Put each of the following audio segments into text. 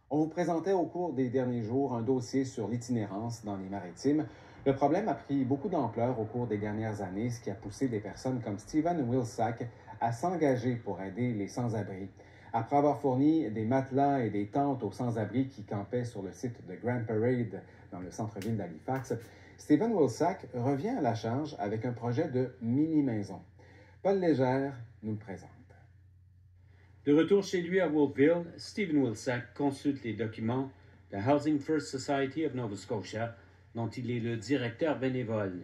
On vous présentait au cours des derniers jours un dossier sur l'itinérance dans les maritimes. Le problème a pris beaucoup d'ampleur au cours des dernières années, ce qui a poussé des personnes comme Stephen Wilsack à s'engager pour aider les sans-abri. Après avoir fourni des matelas et des tentes aux sans-abri qui campaient sur le site de Grand Parade dans le centre-ville d'Halifax, Stephen Wilsack revient à la charge avec un projet de mini-maison. Paul Légère nous le présente. De retour chez lui à Wolfville, Stephen Wilsack consulte les documents de Housing First Society of Nova Scotia, dont il est le directeur bénévole.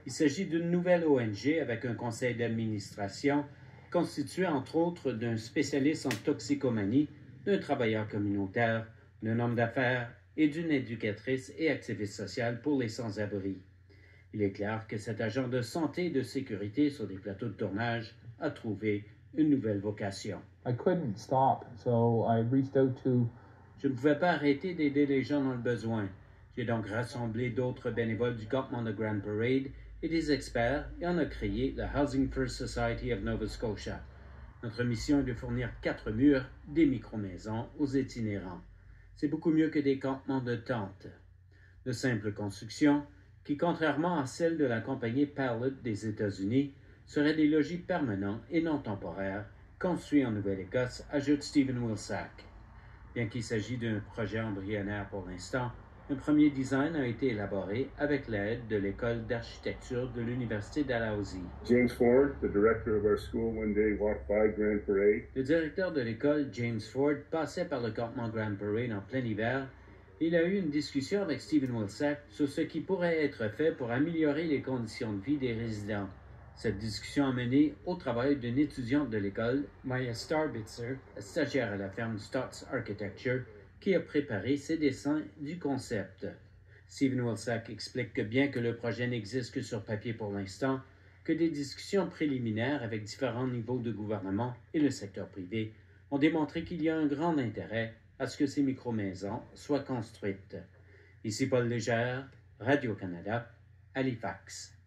Il s'agit d'une nouvelle ONG avec un conseil d'administration constitué entre autres d'un spécialiste en toxicomanie, d'un travailleur communautaire, d'un homme d'affaires et d'une éducatrice et activiste sociale pour les sans-abri. Il est clair que cet agent de santé et de sécurité sur des plateaux de tournage a trouvé une nouvelle vocation. I couldn't stop, so I reached out to... Je ne pouvais pas arrêter d'aider les gens dans le besoin. J'ai donc rassemblé d'autres bénévoles du campement de Grand Parade et des experts et on a créé la Housing First Society of Nova Scotia. Notre mission est de fournir 4 murs, des micro-maisons aux itinérants. C'est beaucoup mieux que des campements de tentes. De simples constructions qui, contrairement à celles de la compagnie Pallet des États-Unis, seraient des logis permanents et non temporaires, construits en Nouvelle-Écosse, ajoute Stephen Wilsack. Bien qu'il s'agisse d'un projet embryonnaire pour l'instant, un premier design a été élaboré avec l'aide de l'école d'architecture de l'Université Dalhousie. James Ford, the director of our school, one day walked by Grand Parade. Le directeur de l'école, James Ford, passait par le campement Grand Parade en plein hiver et il a eu une discussion avec Stephen Wilsack sur ce qui pourrait être fait pour améliorer les conditions de vie des résidents. Cette discussion a mené au travail d'une étudiante de l'école, Maya Starbitzer, stagiaire à la firme Stotts Architecture, qui a préparé ses dessins du concept. Stephen Wilsack explique que bien que le projet n'existe que sur papier pour l'instant, que des discussions préliminaires avec différents niveaux de gouvernement et le secteur privé ont démontré qu'il y a un grand intérêt à ce que ces micro-maisons soient construites. Ici Paul Légère, Radio-Canada, Halifax.